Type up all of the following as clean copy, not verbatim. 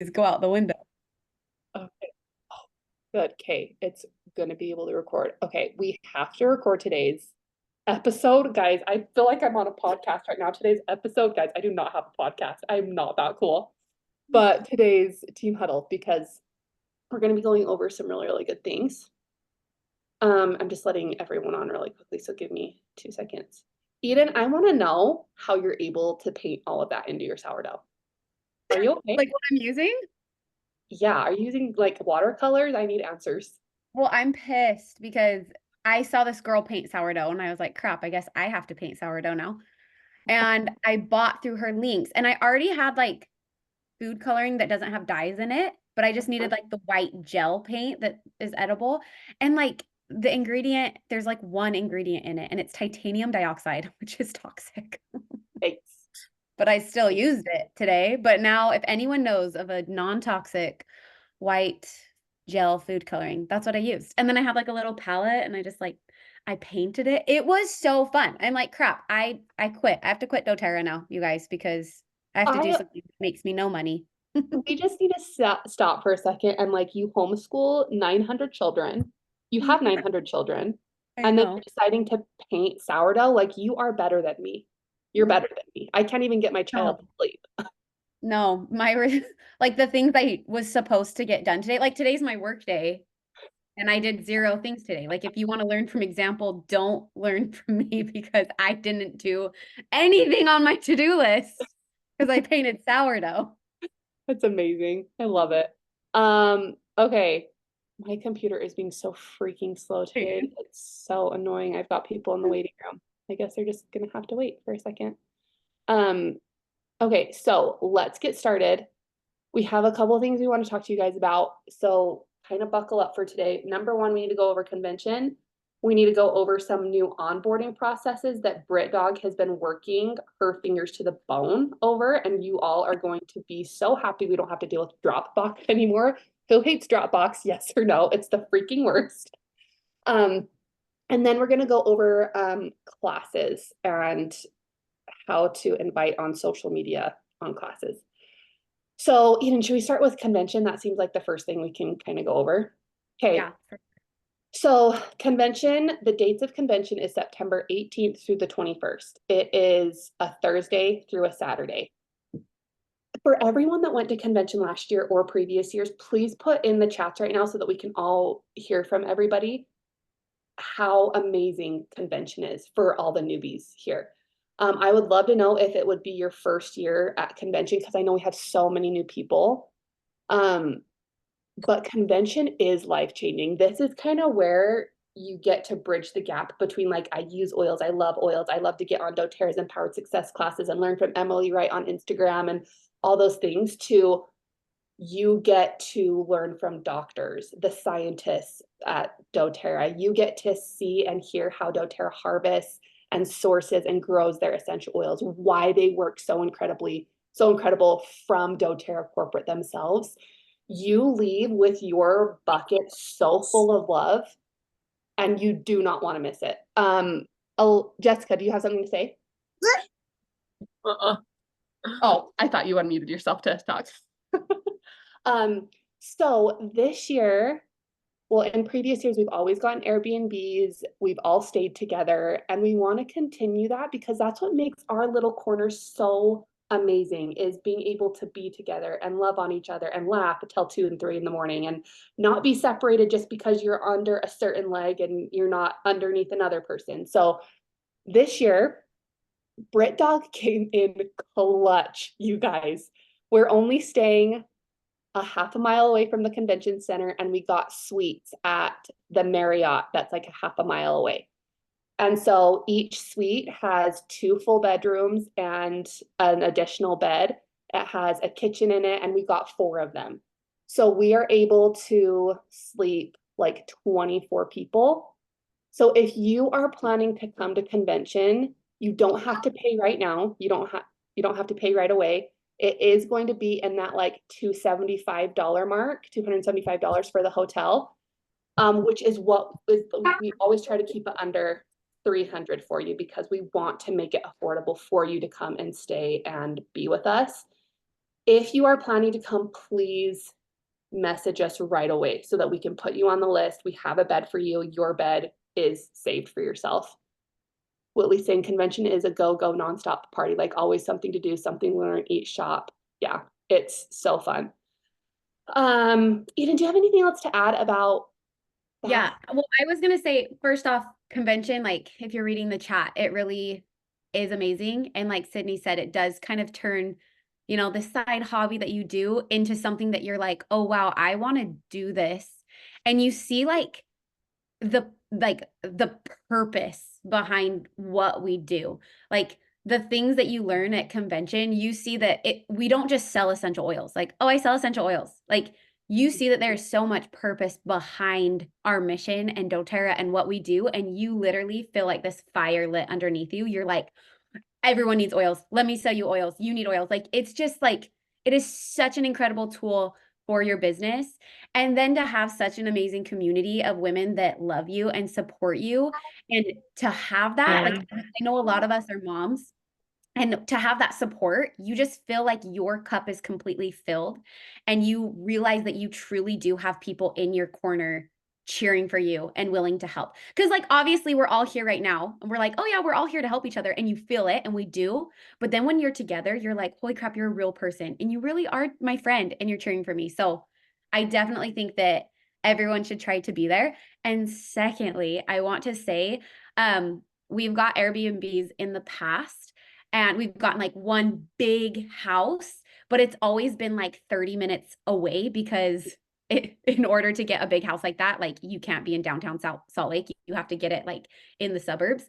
Just go out the window. Okay. Oh, good. Okay. It's gonna be able to record. Okay, we have to record today's episode, guys. I feel like I'm on a podcast right now. Today's episode, guys, I do not have a podcast. I'm not that cool. But today's Team Huddle, because we're gonna be going over some really, really good things. I'm just letting everyone on really quickly, so give me 2 seconds. Eden, I want to know how you're able to paint all of that into your sourdough. Are you okay? Like what I'm using? Yeah, are you using like watercolors? I need answers. Well, I'm pissed because I saw this girl paint sourdough and I was like, crap, I guess I have to paint sourdough now. And I bought through her links and I already had like food coloring that doesn't have dyes in it, but I just needed like the white gel paint that is edible. And like the ingredient, there's like one ingredient in it and it's titanium dioxide, which is toxic. Thanks. But I still used it today. But now, if anyone knows of a non-toxic white gel food coloring, that's what I used. And then I had like a little palette and I just like I painted it. It was so fun. I'm like, crap, I quit. I have to quit doTERRA now, you guys, because I have to do I something that makes me no money. We just need to stop for a second and like you homeschool 900 children. You have 900 children, I and then you're know. deciding to paint sourdough. Like you are better than me. You're better than me. I can't even get my child to No. sleep. No, like the things I was supposed to get done today, like today's my work day. And I did zero things today. Like, if you want to learn from example, don't learn from me because I didn't do anything on my to-do list because I painted sourdough. That's amazing. I love it. Okay. My computer is being so freaking slow today. It's so annoying. I've got people in the waiting room. I guess they're just gonna have to wait for a second. Um, okay, so let's get started. We have a couple of things we want to talk to you guys about. So kind of buckle up for today. Number one, we need to go over convention. We need to go over some new onboarding processes that Britt Dog has been working her fingers to the bone over, and you all are going to be so happy we don't have to deal with Dropbox anymore. Who hates Dropbox? Yes or no? It's the freaking worst. Um, and then we're going to go over classes and how to invite on social media on classes. So, Eden, should we start with convention? That seems like the first thing we can kind of go over. Okay. Yeah. So, convention, the dates of convention is September 18th through the 21st. It is a Thursday through a Saturday. For everyone that went to convention last year or previous years, please put in the chats right now so that we can all hear from everybody how amazing convention is for all the newbies here. I would love to know if it would be your first year at convention because I know we have so many new people. Um, but convention is life changing. This is kind of where you get to bridge the gap between like I use oils, I love oils, I love to get on doTERRA's empowered success classes and learn from Emily Wright on Instagram and all those things to you get to learn from doctors, the scientists at doTERRA. You get to see and hear how doTERRA harvests and sources and grows their essential oils, why they work so incredible from doTERRA corporate themselves. You leave with your bucket so full of love and you do not want to miss it. Oh, Jessica, do you have something to say? Uh-uh. Oh, I thought you unmuted yourself to talk. So this year, well, in previous years, we've always gotten Airbnbs. We've all stayed together, and we want to continue that because that's what makes our little corner so amazing is being able to be together and love on each other and laugh until 2 and 3 in the morning and not be separated just because you're under a certain leg and you're not underneath another person. So this year, Brit Dog came in clutch, you guys. We're only staying a half a mile away from the convention center, and we got suites at the Marriott that's like a half a mile away. And so each suite has two full bedrooms and an additional bed. It has a kitchen in it, and we got four of them. So we are able to sleep like 24 people. So if you are planning to come to convention, you don't have to pay right now. You don't have to pay right away. It is going to be in that like $275 mark, $275 for the hotel, which is what is we always try to keep it under 300 for you because we want to make it affordable for you to come and stay and be with us. If you are planning to come, please message us right away so that we can put you on the list. We have a bed for you. Your bed is saved for yourself. Whitley's saying convention is a go nonstop party, like always something to do, something to learn, eat, shop. Yeah, it's so fun. Eden, do you have anything else to add about that? Yeah. Well, I was gonna say, first off, convention, like if you're reading the chat, it really is amazing. And like Sydney said, it does kind of turn, the side hobby that you do into something that you're like, oh wow, I want to do this. And you see the purpose behind what we do. Like the things that you learn at convention, you see that we don't just sell essential oils. Like, oh, I sell essential oils. Like you see that there's so much purpose behind our mission and doTERRA and what we do, and you literally feel like this fire lit underneath you. You're like, everyone needs oils. Let me sell you oils. You need oils. Like it's just like it is such an incredible tool for your business. And then to have such an amazing community of women that love you and support you. And to have that, like I know a lot of us are moms, and to have that support, you just feel like your cup is completely filled and you realize that you truly do have people in your corner cheering for you and willing to help. Because, like, obviously, we're all here right now and we're like, oh, yeah, we're all here to help each other. And you feel it and we do. But then when you're together, you're like, holy crap, you're a real person and you really are my friend and you're cheering for me. So I definitely think that everyone should try to be there. And secondly, I want to say, we've got Airbnbs in the past and we've gotten like one big house, but it's always been like 30 minutes away because in order to get a big house like that, like you can't be in downtown Salt Lake. You have to get it like in the suburbs.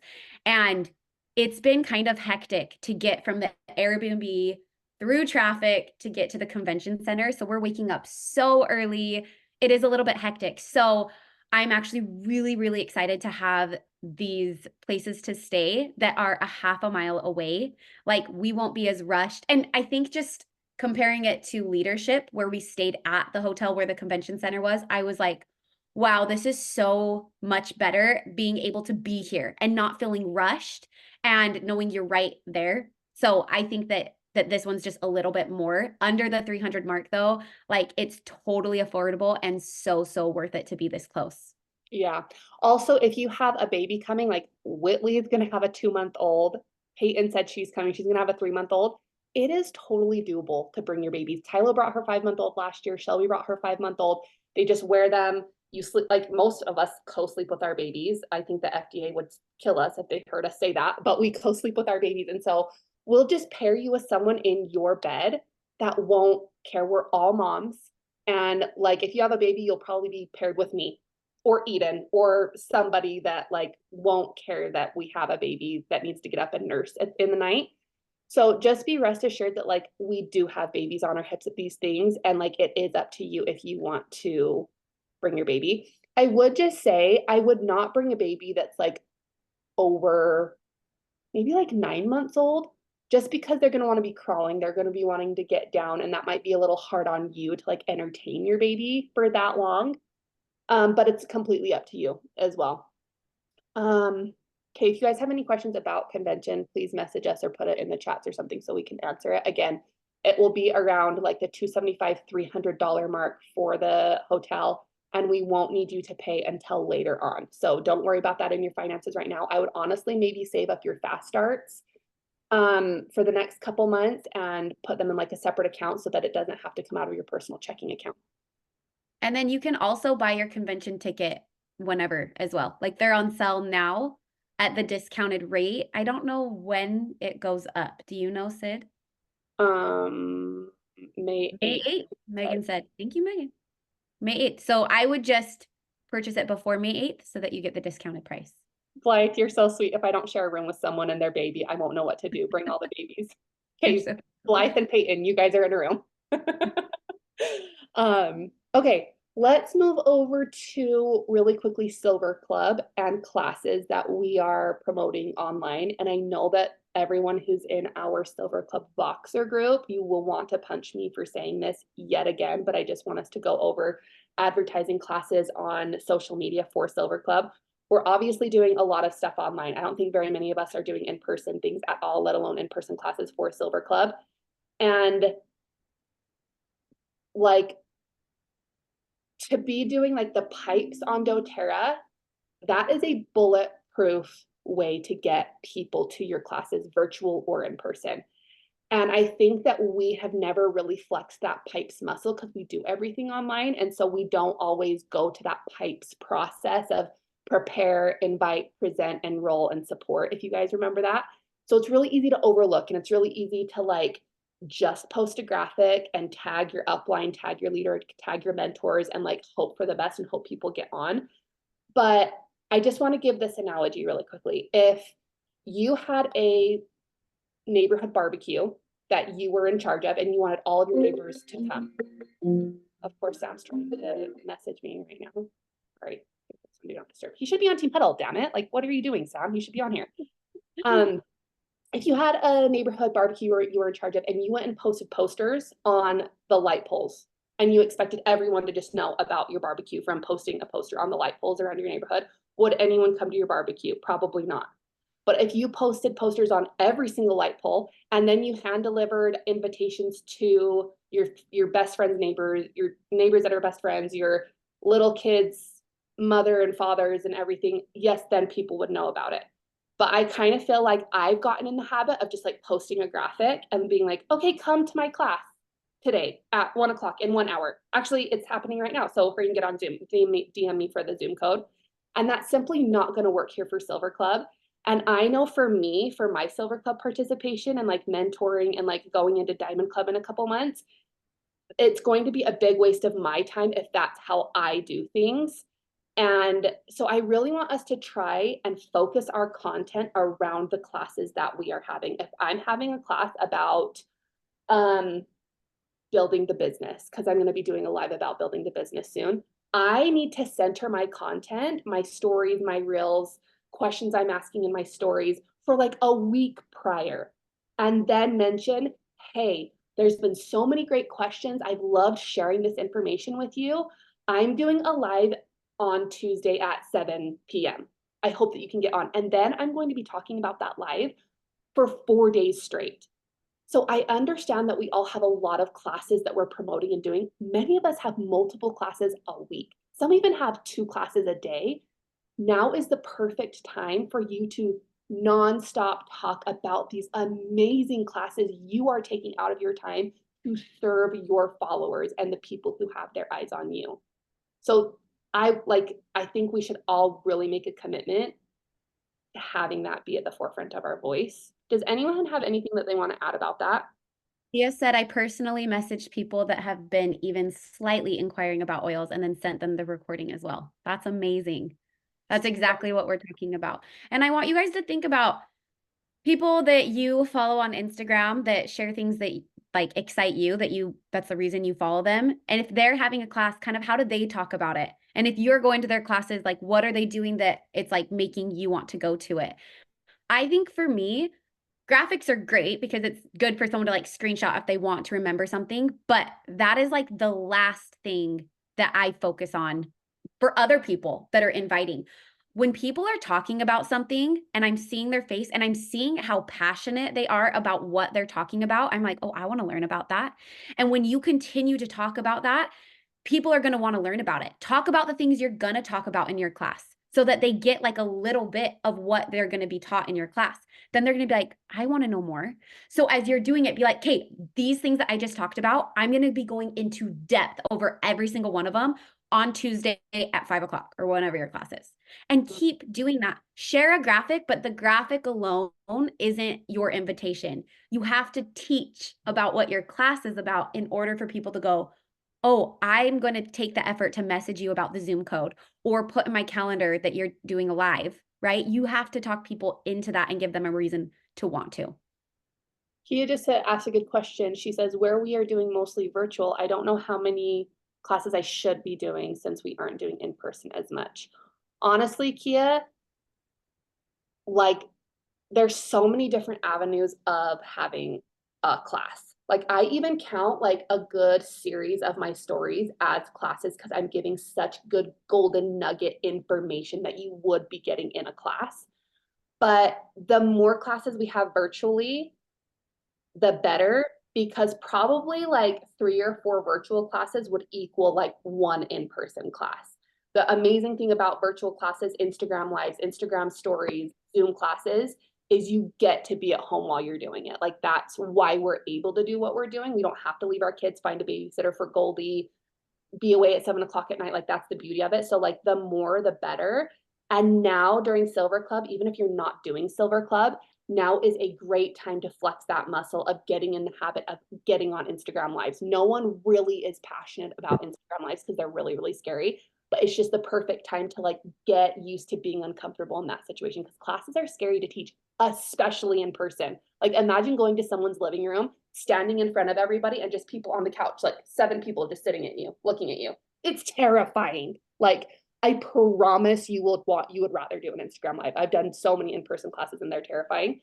And it's been kind of hectic to get from the Airbnb through traffic to get to the convention center. So we're waking up so early. It is a little bit hectic. So I'm actually really, really excited to have these places to stay that are a half a mile away. Like we won't be as rushed. And I think just comparing it to leadership, where we stayed at the hotel where the convention center was, I was like, wow, this is so much better being able to be here and not feeling rushed and knowing you're right there. So I think that this one's just a little bit more under the 300 mark though. Like it's totally affordable and so worth it to be this close. Yeah. Also, if you have a baby coming, like Whitley is going to have a 2 month old. Peyton said she's coming. She's going to have a 3 month old. It is totally doable to bring your babies. Tyler brought her 5 month old last year. Shelby brought her 5 month old. They just wear them. You sleep like most of us co-sleep with our babies. I think the FDA would kill us if they heard us say that, but we co-sleep with our babies. And so we'll just pair you with someone in your bed that won't care. We're all moms. And like if you have a baby, you'll probably be paired with me or Eden or somebody that like won't care that we have a baby that needs to get up and nurse in the night. So just be rest assured that like we do have babies on our hips at these things, and like it is up to you if you want to bring your baby. I would just say I would not bring a baby that's like over maybe like 9 months old, just because they're going to want to be crawling, they're going to be wanting to get down, and that might be a little hard on you to like entertain your baby for that long. But it's completely up to you as well. Okay, if you guys have any questions about convention, please message us or put it in the chats or something so we can answer it. Again, it will be around like the $275, $300 mark for the hotel, and we won't need you to pay until later on. So don't worry about that in your finances right now. I would honestly maybe save up your fast starts for the next couple months and put them in like a separate account so that it doesn't have to come out of your personal checking account. And then you can also buy your convention ticket whenever as well. Like they're on sale now at the discounted rate. I don't know when it goes up. Do you know, Sid? Um, May May 8th. 8th, Megan said. Thank you, Megan. May 8th. So I would just purchase it before May 8th so that you get the discounted price. Blythe, you're so sweet. If I don't share a room with someone and their baby, I won't know what to do. Bring all the babies. You're Okay, so Blythe and Peyton, you guys are in a room. Okay, let's move over to really quickly Silver Club and classes that we are promoting online. And I know that everyone who's in our Silver Club Voxer group, you will want to punch me for saying this yet again, but I just want us to go over advertising classes on social media for Silver Club. We're obviously doing a lot of stuff online. I don't think very many of us are doing in-person things at all, let alone in-person classes for Silver Club. And like to be doing like the pipes on doTERRA, that is a bulletproof way to get people to your classes, virtual or in person. And I think that we have never really flexed that pipes muscle because we do everything online. And so we don't always go to that pipes process of prepare, invite, present, enroll, and support, if you guys remember that. So it's really easy to overlook, and it's really easy to like just post a graphic and tag your upline, tag your leader, tag your mentors, and like hope for the best and hope people get on. But I just want to give this analogy really quickly. If you had a neighborhood barbecue that you were in charge of and you wanted all of your neighbors to come. Of course, Sam's trying to message me right now. All right. Do not disturb. He should be on Team Huddle, damn it. Like, what are you doing, Sam? He should be on here. If you had a neighborhood barbecue or you were in charge of and you went and posted posters on the light poles and you expected everyone to just know about your barbecue from posting a poster on the light poles around your neighborhood, would anyone come to your barbecue? Probably not. But if you posted posters on every single light pole and then you hand delivered invitations to your best friend's neighbors, your neighbors that are best friends, your little kids' mother and fathers and everything, yes, then people would know about it. But I kind of feel like I've gotten in the habit of just like posting a graphic and being like, okay, come to my class today at 1 o'clock in 1 hour. Actually, it's happening right now. So you can get on Zoom, DM me for the Zoom code. And that's simply not going to work here for Silver Club. And I know for me, for my Silver Club participation and like mentoring and like going into Diamond Club in a couple months, it's going to be a big waste of my time if that's how I do things. And so I really want us to try and focus our content around the classes that we are having. If I'm having a class about building the business, because I'm going to be doing a live about building the business soon, I need to center my content, my stories, my reels, questions I'm asking in my stories for like a week prior. And then mention, hey, there's been so many great questions. I've loved sharing this information with you. I'm doing a live on Tuesday at 7 p.m. I hope that you can get on. And then I'm going to be talking about that live for 4 days straight. So I understand that we all have a lot of classes that we're promoting and doing. Many of us have multiple classes a week. Some even have 2 classes a day. Now is the perfect time for you to nonstop talk about these amazing classes you are taking out of your time to serve your followers and the people who have their eyes on you. So I think we should all really make a commitment to having that be at the forefront of our voice. Does anyone have anything that they want to add about that? Tia said, I personally messaged people that have been even slightly inquiring about oils and then sent them the recording as well. That's amazing. That's exactly what we're talking about. And I want you guys to think about people that you follow on Instagram that share things that like excite you, that's the reason you follow them. And if they're having a class, kind of how do they talk about it? And if you're going to their classes, like what are they doing that it's like making you want to go to it? I think for me, graphics are great because it's good for someone to like screenshot if they want to remember something, but that is like the last thing that I focus on for other people that are inviting. When people are talking about something and I'm seeing their face and I'm seeing how passionate they are about what they're talking about, I'm like, oh, I want to learn about that. And when you continue to talk about that, people are going to want to learn about it. Talk about the things you're going to talk about in your class so that they get like a little bit of what they're going to be taught in your class. Then they're going to be like, I want to know more. So as you're doing it, be like, okay, these things that I just talked about, I'm going to be going into depth over every single one of them on Tuesday at 5 o'clock or whenever your class is. And keep doing that. Share a graphic, but the graphic alone isn't your invitation. You have to teach about what your class is about in order for people to go, oh, I'm going to take the effort to message you about the Zoom code or put in my calendar that you're doing a live, right? You have to talk people into that and give them a reason to want to. Kia just asked a good question. She says, where we are doing mostly virtual, I don't know how many classes I should be doing since we aren't doing in person as much. Honestly, Kia, like there's so many different avenues of having a class. Like I even count like a good series of my stories as classes because I'm giving such good golden nugget information that you would be getting in a class. But the more classes we have virtually, the better. because probably like 3 or 4 virtual classes would equal like 1 in-person class. The amazing thing about virtual classes, Instagram lives, Instagram stories, Zoom classes, is you get to be at home while you're doing it. Like that's why we're able to do what we're doing. We don't have to leave our kids, find a babysitter for Goldie, be away at 7 o'clock at night. Like that's the beauty of it. So like the more the better. And now during Silver Club, even if you're not doing Silver Club, now is a great time to flex that muscle of getting in the habit of getting on Instagram lives. No one really is passionate about Instagram lives because they're really, really scary. But it's just the perfect time to like get used to being uncomfortable in that situation because classes are scary to teach, especially in person. Like imagine going to someone's living room, standing in front of everybody and just people on the couch, like 7 people just sitting at you, looking at you. It's terrifying. Like I promise you would rather do an Instagram live. I've done so many in-person classes and they're terrifying.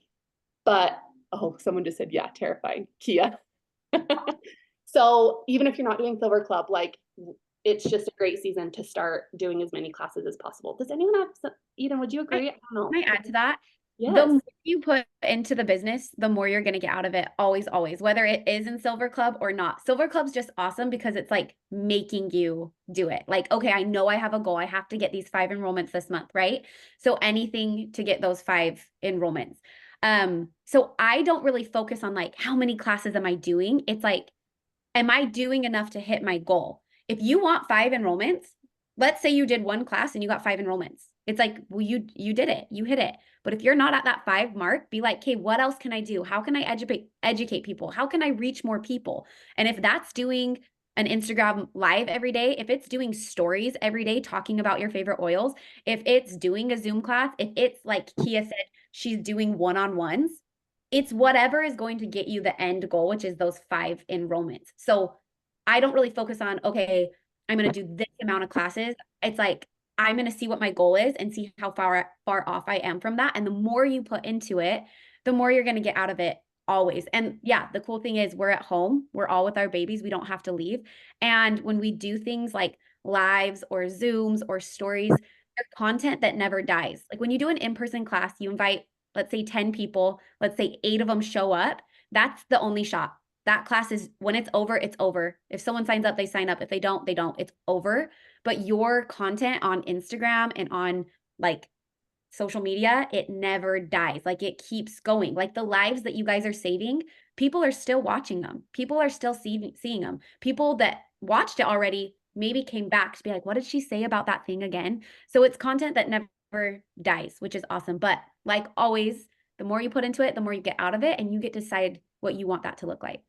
But oh, someone just said, yeah, terrifying. Kia. So even if you're not doing Silver Club, like it's just a great season to start doing as many classes as possible. Does anyone have some, Eden, would you I, agree? I don't know. can I add to that? The Yes. more you put into the business, the more you're going to get out of it. Always, always, whether it is in Silver Club or not. Silver Club's just awesome because it's like making you do it. Like, okay, I know I have a goal. I have to get these 5 enrollments this month, right? So anything to get those 5 enrollments. So I don't really focus on like how many classes am I doing? It's like, am I doing enough to hit my goal? If you want 5 enrollments, let's say you did one class and you got 5 enrollments. It's like, well, you did it, you hit it. But if you're not at that 5 mark, be like, okay, what else can I do? How can I educate people? How can I reach more people? And if that's doing an Instagram live every day, if it's doing stories every day talking about your favorite oils, if it's doing a Zoom class, if it's like Kia said, she's doing one-on-ones, it's whatever is going to get you the end goal, which is those 5 enrollments. So I don't really focus on, okay, I'm going to do this amount of classes. It's like, I'm going to see what my goal is and see how far off I am from that. And the more you put into it, the more you're going to get out of it always. And yeah, the cool thing is we're at home. We're all with our babies. We don't have to leave. And when we do things like lives or Zooms or stories, they're content that never dies. Like when you do an in-person class, you invite, let's say 10 people, let's say 8 of them show up. That's the only shot. That class is when it's over, it's over. If someone signs up, they sign up. If they don't, they don't. It's over. But your content on Instagram and on like social media, it never dies. Like it keeps going. Like the lives that you guys are saving, people are still watching them. People are still seeing them. People that watched it already maybe came back to be like, what did she say about that thing again? So it's content that never dies, which is awesome. But like always, the more you put into it, the more you get out of it, and you get to decide what you want that to look like.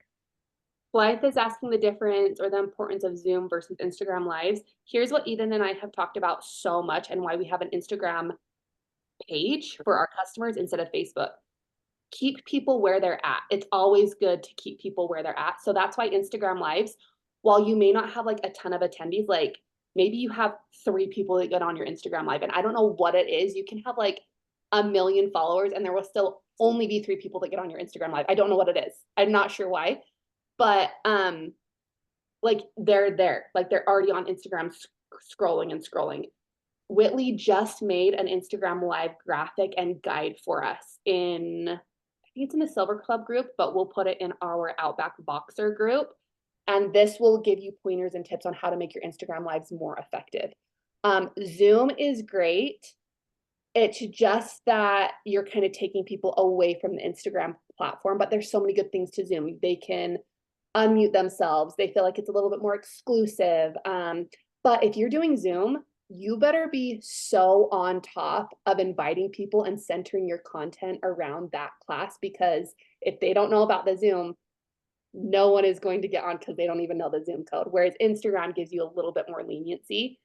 Blythe is asking the difference or the importance of Zoom versus Instagram lives. Here's what Eden and I have talked about so much and why we have an Instagram page for our customers instead of Facebook. Keep people where they're at. It's always good to keep people where they're at. So that's why Instagram lives, while you may not have like a ton of attendees, like maybe you have 3 people that get on your Instagram live, and I don't know what it is. You can have like a million followers and there will still only be 3 people that get on your Instagram live. I don't know what it is. I'm not sure why, but like they're there, like they're already on Instagram scrolling and scrolling. Whitley just made an Instagram live graphic and guide for us in, I think it's in the Silver Club group, but we'll put it in our Outback Boxer group. And this will give you pointers and tips on how to make your Instagram lives more effective. Zoom is great. It's just that you're kind of taking people away from the Instagram platform, but there's so many good things to Zoom. They can unmute themselves. They feel like it's a little bit more exclusive. But if you're doing Zoom, you better be so on top of inviting people and centering your content around that class, because if they don't know about the Zoom, no one is going to get on because they don't even know the Zoom code. Whereas Instagram gives you a little bit more leniency.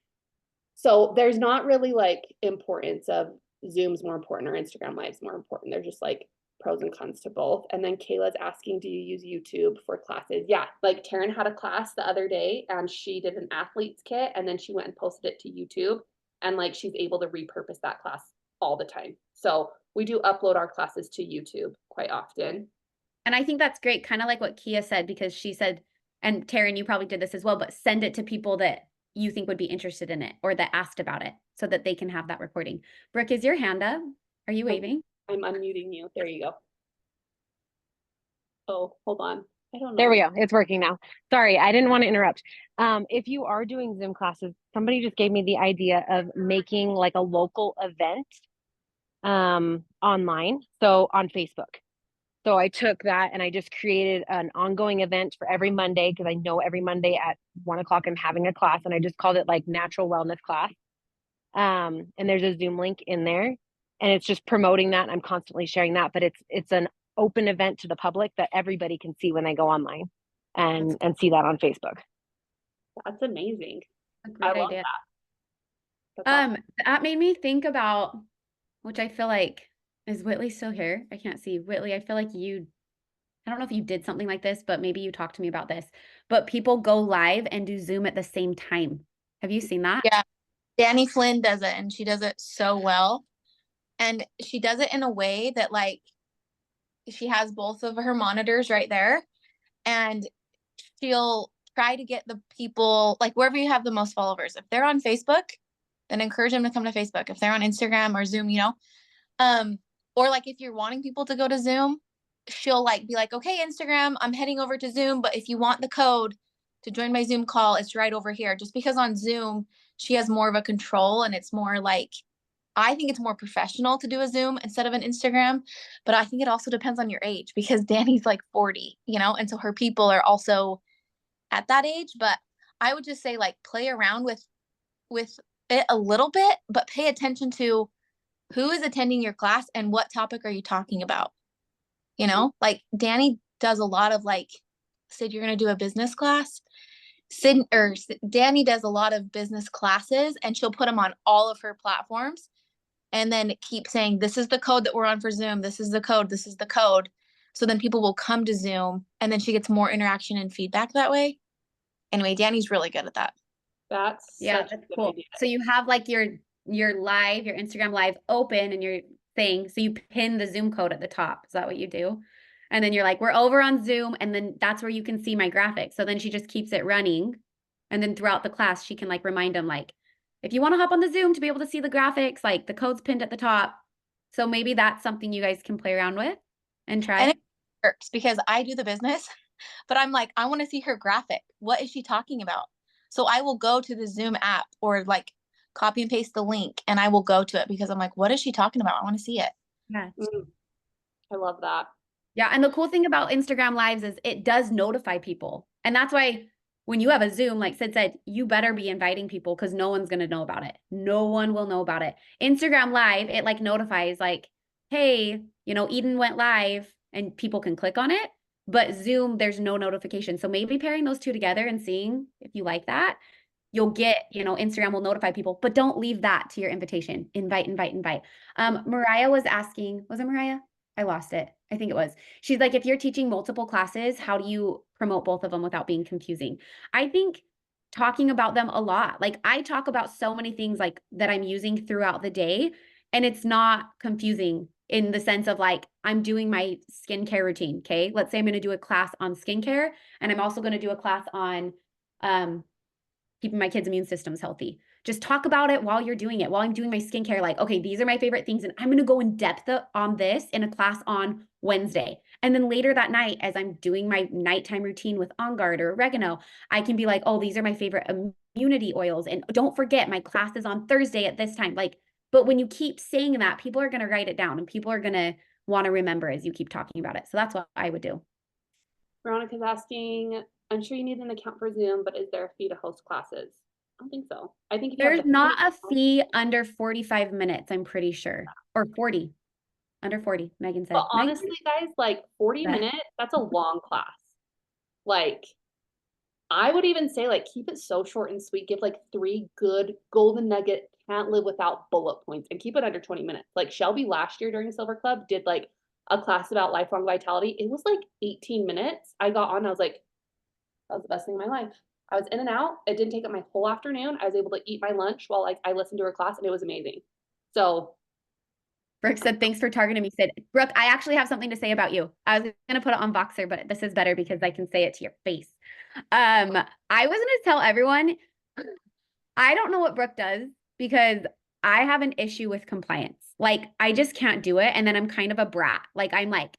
So there's not really like importance of Zoom's more important or Instagram Live's more important. They're just like pros and cons to both. And then Kayla's asking, do you use YouTube for classes? Yeah, like Taryn had a class the other day and she did an athlete's kit and then she went and posted it to YouTube, and like she's able to repurpose that class all the time. So we do upload our classes to YouTube quite often. And I think that's great, kind of like what Kia said, because she said, and Taryn, you probably did this as well, but send it to people that you think would be interested in it or that asked about it so that they can have that recording. Brooke, is your hand up? Are you waving? I'm unmuting you. There you go. Oh, hold on. I don't There we know. go. It's working now. Sorry, I didn't want to interrupt. If you are doing Zoom classes, somebody just gave me the idea of making like a local event online, so on Facebook. So I took that and I just created an ongoing event for every Monday because I know every Monday at 1 o'clock I'm having a class, and I just called it like natural wellness class. And there's a Zoom link in there, and it's just promoting that. I'm constantly sharing that, but it's an open event to the public that everybody can see when they go online That's and see that on Facebook. that's amazing. A I great love idea. that. That's awesome. That made me think about, which I feel like, is Whitley still here? I can't see. Whitley, I feel like I don't know if you did something like this, but maybe you talked to me about this. But people go live and do Zoom at the same time. Have you seen that? Yeah, Danny Flynn does it and she does it so well. And she does it in a way that like she has both of her monitors right there and she'll try to get the people like wherever you have the most followers. If they're on Facebook, then encourage them to come to Facebook. If they're on Instagram or Zoom, um, or like if you're wanting people to go to Zoom, she'll like be like, okay, Instagram, I'm heading over to Zoom, but if you want the code to join my Zoom call, it's right over here. Just because on Zoom, she has more of a control and it's more like, I think it's more professional to do a Zoom instead of an Instagram, but I think it also depends on your age because Danny's like 40, and so her people are also at that age, but I would just say like play around with it a little bit, but pay attention to who is attending your class and what topic are you talking about? Like Danny does a lot of like, Sid, you're going to do a business class. Danny does a lot of business classes and she'll put them on all of her platforms and then keep saying, this is the code that we're on for Zoom. This is the code. This is the code. So then people will come to Zoom and then she gets more interaction and feedback that way. Anyway, Danny's really good at that. That's Yeah, such a that's good cool. idea. So you have like your live, your Instagram live open and your thing. So you pin the Zoom code at the top. Is that what you do? And then you're like, we're over on Zoom, and then that's where you can see my graphics. So then she just keeps it running. And then throughout the class, she can like remind them like, if you want to hop on the Zoom to be able to see the graphics, like the code's pinned at the top. So maybe that's something you guys can play around with and And try. it works because I do the business, but I'm like, I want to see her graphic. What is she talking about? So I will go to the Zoom app or like copy and paste the link and I will go to it because I'm like, what is she talking about? I want to see it. Yeah. Mm, I love that. Yeah, and the cool thing about Instagram Lives is it does notify people. And that's why when you have a Zoom, like Sid said, you better be inviting people because no one's going to know about it. No one will know about it. Instagram Live, it like notifies like, hey, Eden went live and people can click on it. But Zoom, there's no notification. So maybe pairing those two together and seeing if you like that, you'll get, Instagram will notify people, but don't leave that to your invitation. Invite, invite, invite. Mariah was asking, was it Mariah? I lost it. I think it was. She's like, if you're teaching multiple classes, how do you promote both of them without being confusing? I think talking about them a lot. Like I talk about so many things like that I'm using throughout the day, and it's not confusing in the sense of like I'm doing my skincare routine. Okay. Let's say I'm going to do a class on skincare, and I'm also going to do a class on um keeping my kids' immune systems healthy. Just talk about it while you're doing it, while I'm doing my skincare. Like, okay, these are my favorite things, and I'm going to go in depth on this in a class on Wednesday. And then later that night, as I'm doing my nighttime routine with On Guard or oregano, I can be like, oh, these are my favorite immunity oils. And don't forget, my class is on Thursday at this time. Like, but when you keep saying that, people are going to write it down and people are going to want to remember as you keep talking about it. So that's what I would do. Veronica's asking, I'm sure you need an account for Zoom, but is there a fee to host classes? I don't think so. I think if you have There's the not free a account, fee under 45 minutes, I'm pretty sure, or 40. Under 40, Megan but said. Megan honestly, guys, like 40 said. minutes, that's a long class. Like, I would even say, like, keep it so short and sweet. Give like three good golden nugget, can't live without bullet points, and keep it under 20 minutes. Like, Shelby last year during Silver Club did like a class about lifelong vitality. It was like 18 minutes. I got on, I was like, that was the best thing in my life. I was in and out. It didn't take up my whole afternoon. I was able to eat my lunch while like I listened to her class, and it was amazing. So Brooke said, thanks for targeting me. Said, Brooke, I actually have something to say about you. I was going to put it on Voxer, but this is better because I can say it to your face. I was going to tell everyone, I don't know what Brooke does because I have an issue with compliance. Like, I just can't do it. And then I'm kind of a brat. Like, I'm like,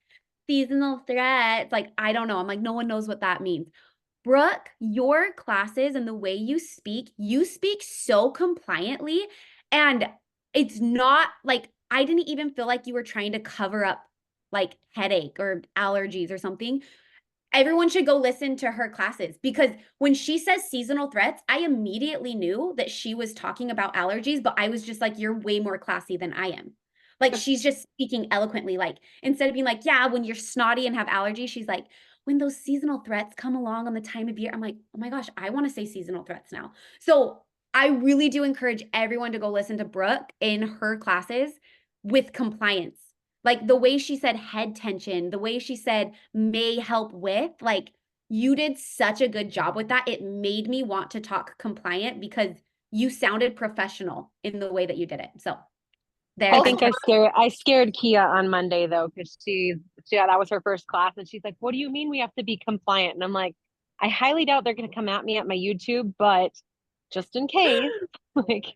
seasonal threats. Like, I don't know. I'm like, no one knows what that means. Brooke, your classes and the way you speak so compliantly. And it's not like I didn't even feel like you were trying to cover up like headache or allergies or something. Everyone should go listen to her classes because when she says seasonal threats, I immediately knew that she was talking about allergies, but I was just like, you're way more classy than I am. Like she's just speaking eloquently. Like instead of being like, yeah, when you're snotty and have allergies, she's like, when those seasonal threats come along on the time of year, I'm like, oh my gosh, I want to say seasonal threats now. So I really do encourage everyone to go listen to Brooke in her classes with compliance. Like the way she said head tension, the way she said may help with, like you did such a good job with that. It made me want to talk compliant because you sounded professional in the way that you did it. So there. I think I scared Kia on Monday though, because that was her first class, and she's like, "What do you mean we have to be compliant?" And I'm like, I highly doubt they're going to come at me at my YouTube, but just in case, like,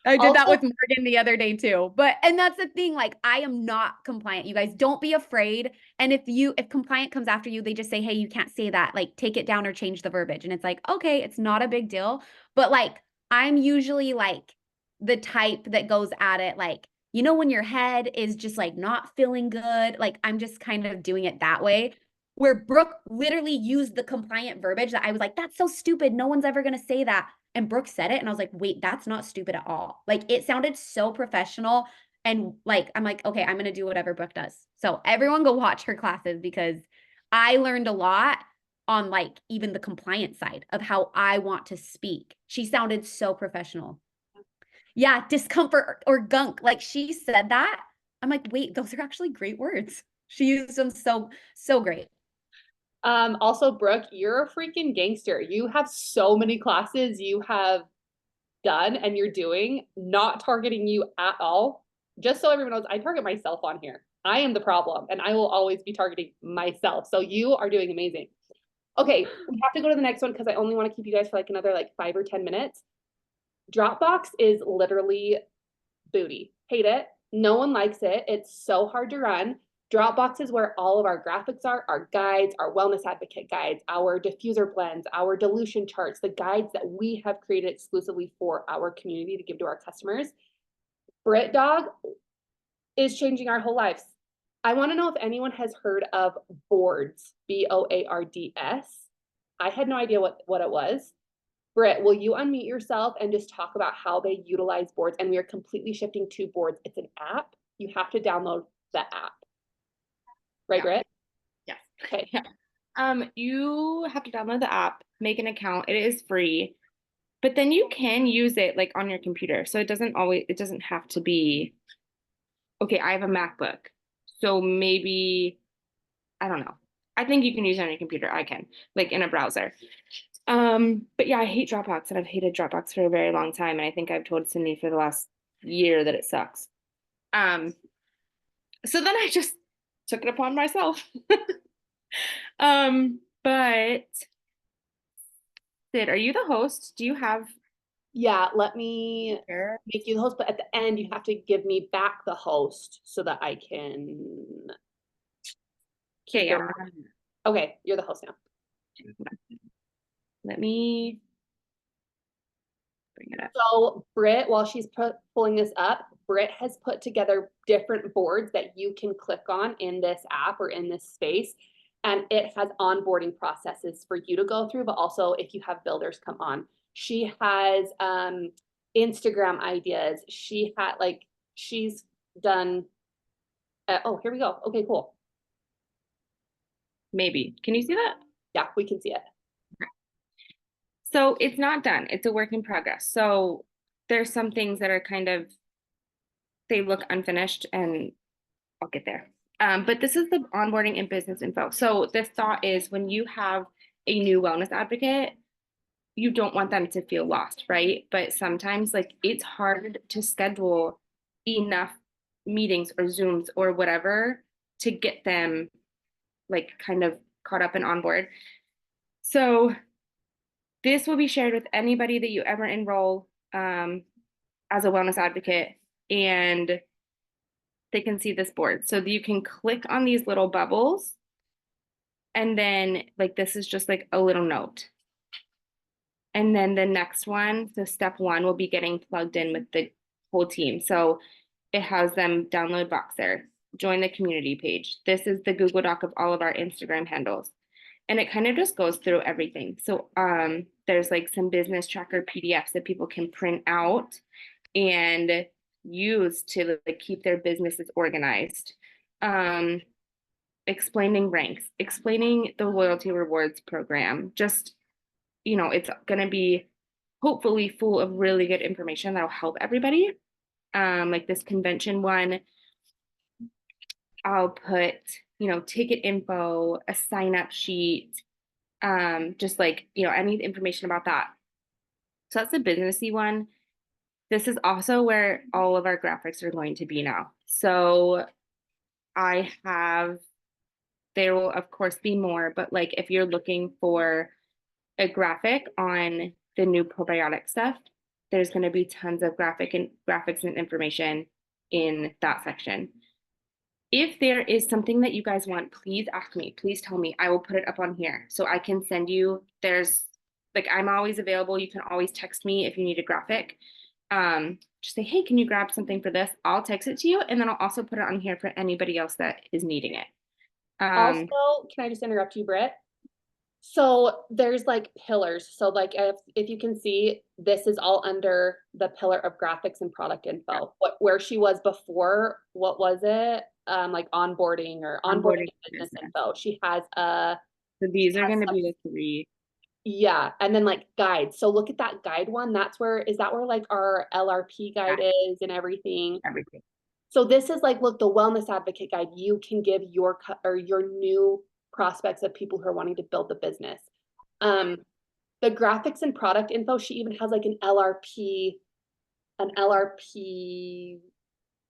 I did that Also, with Morgan the other day too. And that's the thing, like I am not compliant. You guys don't be afraid. And if compliant comes after you, they just say, "Hey, you can't say that. Like take it down or change the verbiage." And it's like, "Okay, it's not a big deal." But like I'm usually like the type that goes at it like, when your head is just like not feeling good, like I'm just kind of doing it that way. Where Brooke literally used the compliant verbiage that I was like, "That's so stupid. No one's ever going to say that." And Brooke said it, and I was like, wait, that's not stupid at all. Like it sounded so professional. And like, I'm like, okay, I'm gonna do whatever Brooke does. So everyone go watch her classes because I learned a lot on like even the compliance side of how I want to speak. She sounded so professional. Yeah, discomfort or gunk. Like she said that. I'm like, wait, those are actually great words. She used them so great. also, Brooke, you're a freaking gangster. You have so many classes you have done and you're doing, not targeting you at all. Just so everyone knows, I target myself on here. I am the problem and I will always be targeting myself. So you are doing amazing. Okay, we have to go to the next one because I only want to keep you guys for like another like 5 or 10 minutes. Dropbox is literally booty. Hate it. No one likes it. It's so hard to run. Dropbox is where all of our graphics are, our guides, our wellness advocate guides, our diffuser blends, our dilution charts, the guides that we have created exclusively for our community to give to our customers. Brit Dog is changing our whole lives. I want to know if anyone has heard of boards, Boards. I had no idea what it was. Britt, will you unmute yourself and just talk about how they utilize boards? And we are completely shifting to boards. It's an app. You have to download the app. Right, Yeah. Britt? Yes. Okay. You have to download the app, make an account. It is free, but then you can use it like on your computer. So it doesn't have to be, okay, I have a MacBook. So maybe, I don't know. I think you can use it on your computer. I can, like in a browser. But yeah, I hate Dropbox and I've hated Dropbox for a very long time. And I think I've told Cindy for the last year that it sucks. So then I just took it upon myself. But Sid, are you the host? Do you have Yeah, let me Sure. make you the host, but at the end you have to give me back the host so that I can keep Okay, it. Okay, you're the host now. let me bring it up. So Britt, while she's pulling this up, Britt has put together different boards that you can click on in this app or in this space. And it has onboarding processes for you to go through, but also if you have builders come on. She has Instagram ideas. She's done, oh, here we go. Okay, cool. Maybe. Can you see that? Yeah, we can see it. So it's not done. It's a work in progress. So there's some things that are kind of, they look unfinished and I'll get there. But this is the onboarding and business info. So the thought is when you have a new wellness advocate, you don't want them to feel lost, right? But sometimes like it's hard to schedule enough meetings or Zooms or whatever to get them like kind of caught up and on board. So this will be shared with anybody that you ever enroll as a wellness advocate. And they can see this board. So you can click on these little bubbles. And then like this is just like a little note. And then the next one, so step one will be getting plugged in with the whole team. So it has them download Voxer, join the community page. This is the Google Doc of all of our Instagram handles. And it kind of just goes through everything. So there's like some business tracker PDFs that people can print out and use to like keep their businesses organized. Explaining ranks, explaining the loyalty rewards program. Just, you know, it's going to be hopefully full of really good information that'll help everybody. Like this convention one, I'll put, you know, ticket info, a sign up sheet, just like, you know, I need information about that. So that's the businessy one. This is also where all of our graphics are going to be now. So I have, there will of course be more, but like if you're looking for a graphic on the new probiotic stuff, there's going to be tons of graphics and information in that section. If there is something that you guys want, please ask me, please tell me. I will put it up on here so I can send you. There's like, I'm always available. You can always text me if you need a graphic. Just say, hey, can you grab something for this? I'll text it to you. And then I'll also put it on here for anybody else that is needing it. Also, can I just interrupt you, Britt? So there's like pillars. So like if you can see, this is all under the pillar of graphics and product info. Where she was before, what was it? Like onboarding and business info. She has so these are going to be the three. Yeah, and then like guides. So look at that guide one. That's where, is that where like our LRP guide is and everything? Everything. So this is like, look, the wellness advocate guide you can give your new prospects of people who are wanting to build the business. The graphics and product info, she even has like an LRP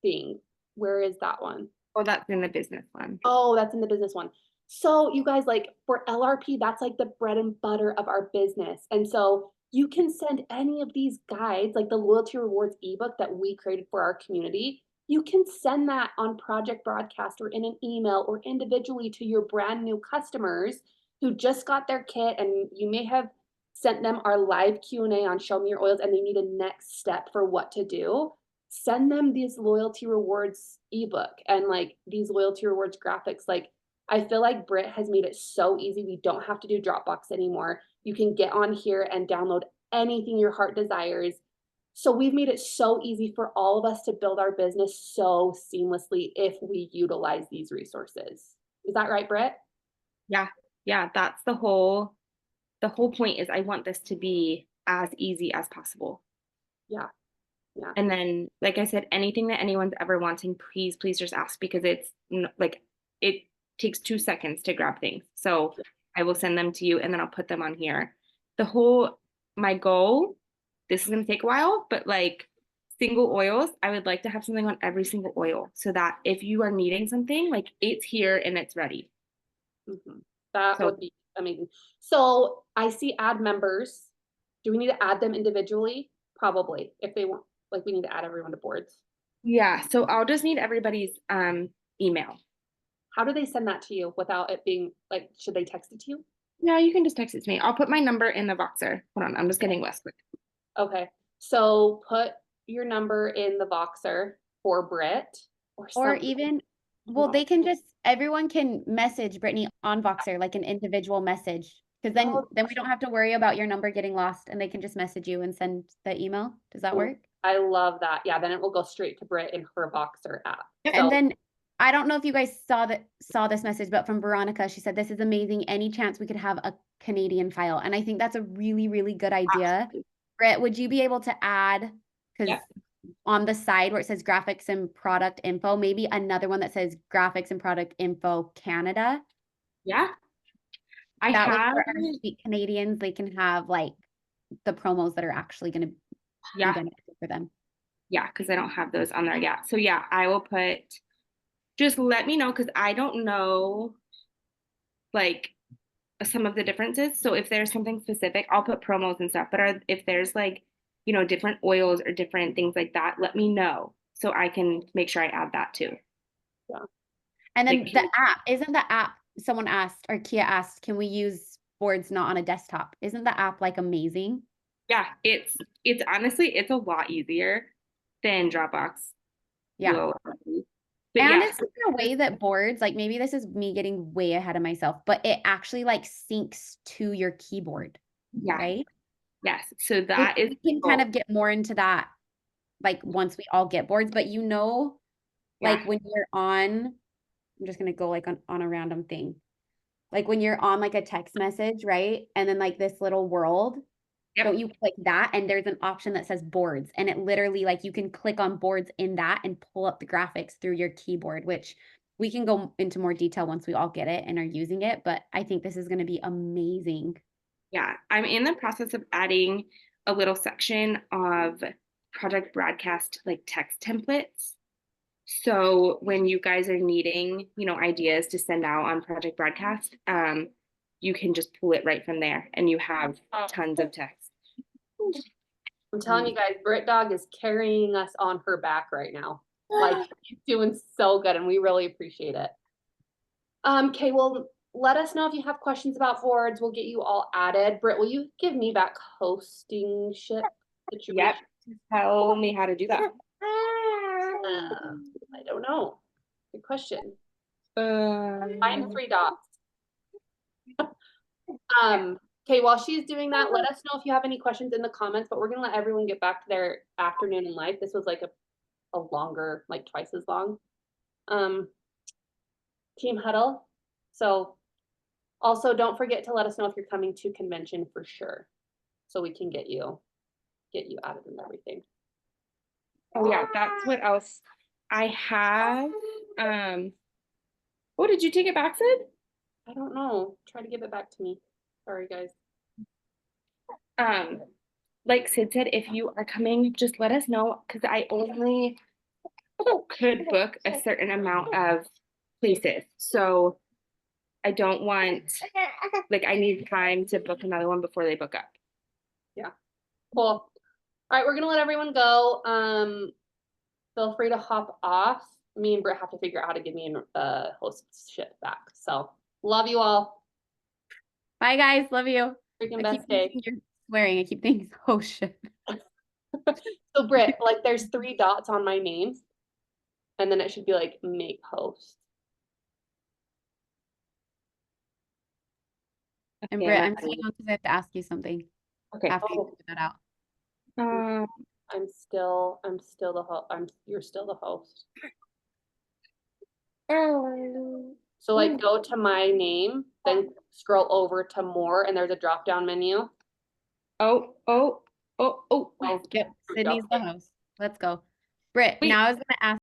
thing. Where is that one? Oh, that's in the business one. Oh, that's in the business one. So you guys, like for LRP, that's like the bread and butter of our business. And so you can send any of these guides, like the loyalty rewards ebook that we created for our community. You can send that on Project Broadcast or in an email or individually to your brand new customers who just got their kit, and you may have sent them our live Q&A on Show Me Your Oils and they need a next step for what to do. Send them these loyalty rewards ebook and like these loyalty rewards graphics. Like I feel like Britt has made it so easy. We don't have to do Dropbox anymore. You can get on here and download anything your heart desires. So we've made it so easy for all of us to build our business so seamlessly if we utilize these resources. Is that right, Britt? Yeah. Yeah. That's the whole point is I want this to be as easy as possible. Yeah. Yeah. And then, like I said, anything that anyone's ever wanting, please just ask, because it's like, it takes 2 seconds to grab things. So I will send them to you and then I'll put them on here. My goal, this is going to take a while, but like single oils, I would like to have something on every single oil so that if you are needing something, like it's here and it's ready. Mm-hmm. That would be amazing. So I see add members. Do we need to add them individually? Probably, if they want, like we need to add everyone to boards. Yeah, so I'll just need everybody's email. How do they send that to you without it being like, should they text it to you? No, you can just text it to me. I'll put my number in the Voxer. Hold on, I'm just getting Wes quick. Okay, so put your number in the Voxer for Britt or even, well, they can just, everyone can message Brittany on Voxer, like an individual message. Because then we don't have to worry about your number getting lost and they can just message you and send the email. Does that work? I love that. Yeah, then it will go straight to Britt in her Voxer app. And then I don't know if you guys saw this message, but from Veronica, she said, this is amazing. Any chance we could have a Canadian file? And I think that's a really, really good idea. Absolutely. Britt, would you be able to add, because on the side where it says graphics and product info, maybe another one that says graphics and product info Canada? Yeah. That way for our sweet Canadians, they can have like the promos that are actually going to be beneficial for them. Yeah, because I don't have those on there yet. So yeah, I will put, just let me know, because I don't know like some of the differences. So if there's something specific, I'll put promos and stuff. But if there's like, different oils or different things like that, let me know so I can make sure I add that too. And then Like, the app, isn't the app, someone asked, or Kia asked, can we use boards not on a desktop? Isn't the app like amazing? yeah, it's honestly it's a lot easier than Dropbox Yeah. will. But And yeah, it's in a way that boards, like maybe this is me getting way ahead of myself, but it actually like syncs to your keyboard, yeah, right? yes. So Which that is we can kind of get more into that, like once we all get boards, but yeah, like when you're on, I'm just gonna go like on a random thing. Like when you're on like a text message, right? And then like this little world, yep, don't you click that and there's an option that says boards and it literally like you can click on boards in that and pull up the graphics through your keyboard, which we can go into more detail once we all get it and are using it, but I think this is going to be amazing. yeah. I'm in the process of adding a little section of project broadcast like text templates. So when you guys are needing, ideas to send out on project broadcast, you can just pull it right from there and you have tons of text. I'm telling you guys, Brit Dog is carrying us on her back right now. Like she's doing so good and we really appreciate it. Okay, well, let us know if you have questions about boards. We'll get you all added. Britt, will you give me back hosting ship situation? Yep. Tell me how to do that. I don't know. Good question. Um, Find 3 dots. Okay, while she's doing that, let us know if you have any questions in the comments, but we're gonna let everyone get back to their afternoon in life. This was like a longer, like twice as long. Team Huddle. So also don't forget to let us know if you're coming to convention for sure. So we can get you added and everything. oh yeah, that's what else I have. Oh, did you take it back, Sid? I don't know. Try to give it back to me. Sorry, guys. Like Sid said, if you are coming, just let us know because I only could book a certain amount of places. So I don't want, like, I need time to book another one before they book up. Yeah. Cool. All right, we're gonna let everyone go. Feel free to hop off. Me and Britt have to figure out how to give me a hostship back. So love you all. Bye guys, love you. Freaking I best keep day. thinking you're swearing. I keep thinking, oh shit. So Britt, like there's 3 dots on my name, and then it should be like make host. And Okay, Britt, I'm staying on because I have to ask you something okay. after you figure that out. I'm still the host. You're still the host. So like go to my name, then scroll over to more, and there's a drop down menu. Oh. Oh, Yep, Sydney's the host. Let's go. Britt, Wait. now I was gonna ask